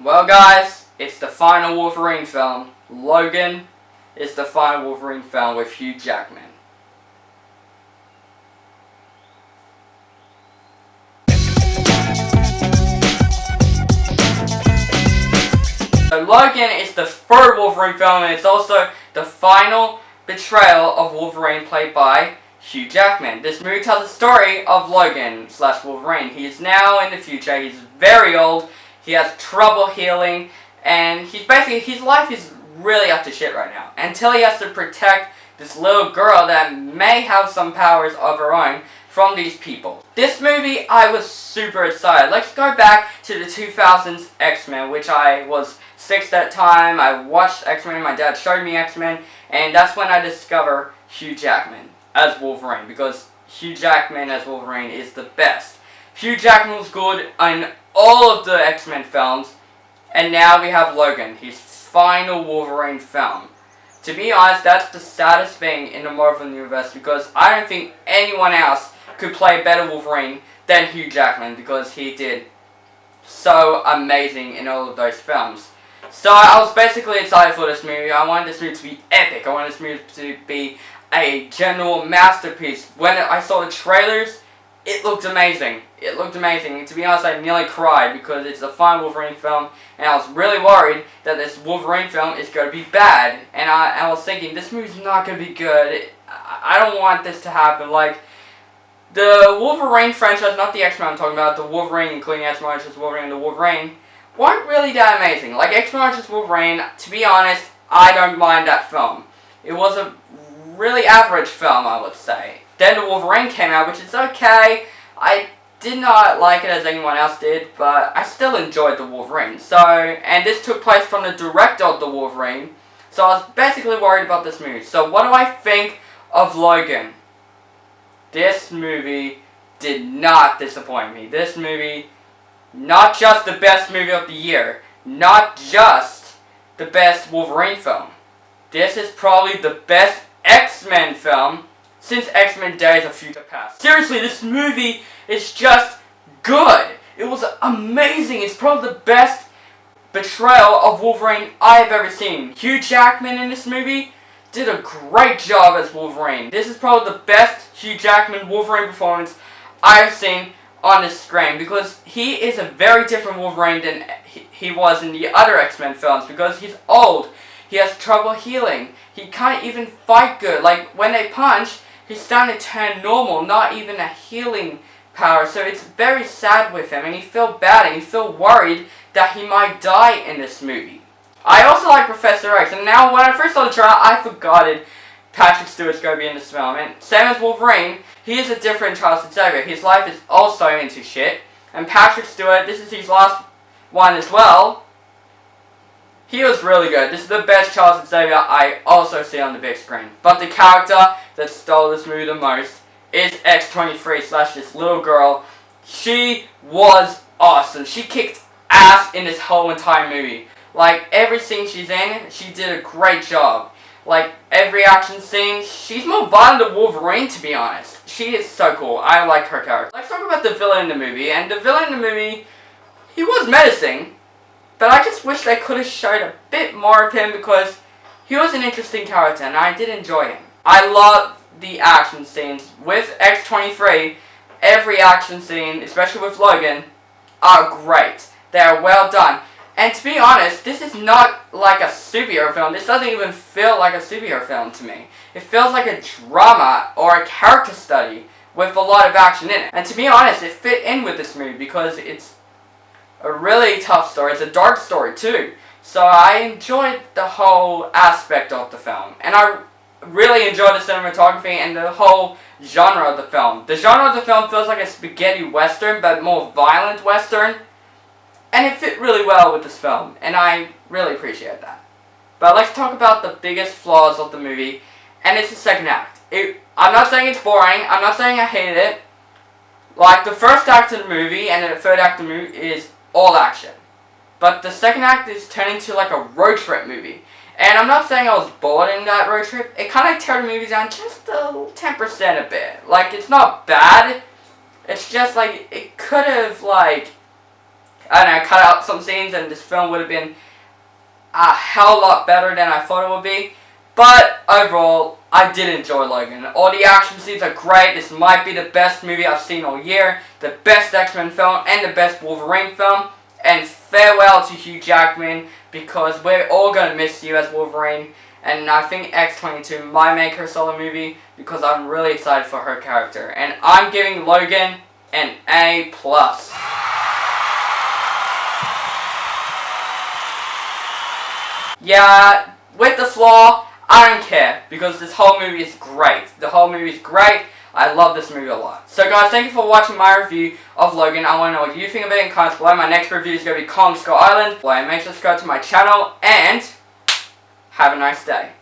Well guys, it's the final Wolverine film. Logan is the final Wolverine film with Hugh Jackman. So Logan is the third Wolverine film, and it's also the final betrayal of Wolverine, played by Hugh Jackman. This movie tells the story of Logan / Wolverine. He is now in the future. He's very old. He has trouble healing, and his life is really up to shit right now. Until he has to protect this little girl that may have some powers of her own from these people. This movie, I was super excited. Let's go back to the 2000s X-Men, which I was 6 at that time. I watched X-Men, my dad showed me X-Men, and that's when I discovered Hugh Jackman as Wolverine, because Hugh Jackman as Wolverine is the best. Hugh Jackman was good in all of the X-Men films, and now we have Logan, his final Wolverine film. To be honest, that's the saddest thing in the Marvel Universe, because I don't think anyone else could play better Wolverine than Hugh Jackman, because he did so amazing in all of those films. So I was basically excited for this movie. I wanted this movie to be epic. I wanted this movie to be a general masterpiece. When I saw the trailers, it looked amazing. It looked amazing. And to be honest, I nearly cried because it's the final Wolverine film, and I was really worried that this Wolverine film is going to be bad. And I was thinking, this movie's not going to be good. I don't want this to happen. Like, the Wolverine franchise, not the X-Men I'm talking about, the Wolverine, including X-Men vs. Wolverine and the Wolverine, weren't really that amazing. Like, X-Men vs. Wolverine, to be honest, I don't mind that film. It was a really average film, I would say. Then the Wolverine came out, which is okay. I did not like it as anyone else did, but I still enjoyed the Wolverine. So, and this took place from the director of the Wolverine, so I was basically worried about this movie. So what do I think of Logan? This movie did not disappoint me. This movie, not just the best movie of the year, not just the best Wolverine film. This is probably the best X-Men film since X-Men Days of Future Past. Seriously, this movie is just good. It was amazing. It's probably the best betrayal of Wolverine I've ever seen. Hugh Jackman in this movie did a great job as Wolverine. This is probably the best Hugh Jackman Wolverine performance I've seen on the screen, because he is a very different Wolverine than he was in the other X-Men films, because he's old. He has trouble healing. He can't even fight good. Like, when they punch, he's starting to turn normal, not even a healing power. So it's very sad with him, and you feel bad, and you feel worried that he might die in this movie. I also like Professor X, and now when I first saw the trailer, I forgot Patrick Stewart's going to be in this film. And same as Wolverine, he is a different Charles Xavier. His life is also into shit. And Patrick Stewart, this is his last one as well. He was really good. This is the best Charles Xavier I also see on the big screen. But the character that stole this movie the most is X-23 / this little girl. She was awesome. She kicked ass in this whole entire movie. Like, every scene she's in, she did a great job. Like, every action scene, she's more violent than Wolverine, to be honest. She is so cool. I like her character. Let's talk about the villain in the movie. And the villain in the movie, he was menacing, but I just wish they could have showed a bit more of him, because he was an interesting character and I did enjoy him. I love the action scenes with X-23. Every action scene, especially with Logan, are great. They are well done. And to be honest, this is not like a superhero film. This doesn't even feel like a superhero film to me. It feels like a drama or a character study with a lot of action in it. And to be honest, it fit in with this movie because it's a really tough story. It's a dark story too. So I enjoyed the whole aspect of the film. And I really enjoyed the cinematography and the whole genre of the film. The genre of the film feels like a spaghetti western, but more violent western. And it fit really well with this film, and I really appreciate that. But let's talk about the biggest flaws of the movie, and it's the second act. I'm not saying it's boring, I'm not saying I hated it. Like, the first act of the movie and the third act of the movie is all action. But the second act is turning into like a road trip movie. And I'm not saying I was bored in that road trip. It kind of turned the movie down just a 10% a bit. Like, it's not bad. It's just like, it could have, like, I don't know, cut out some scenes and this film would have been a hell lot better than I thought it would be. But overall, I did enjoy Logan. All the action scenes are great. This might be the best movie I've seen all year, the best X-Men film, and the best Wolverine film. And farewell to Hugh Jackman, because we're all going to miss you as Wolverine. And I think X-22 might make her solo movie, because I'm really excited for her character. And I'm giving Logan an A+. Yeah, with the flaw, I don't care, because this whole movie is great. The whole movie is great. I love this movie a lot. So guys, thank you for watching my review of Logan. I want to know what you think of it in comments below. My next review is going to be Kong Skull Island. Well, make sure to subscribe to my channel, and have a nice day.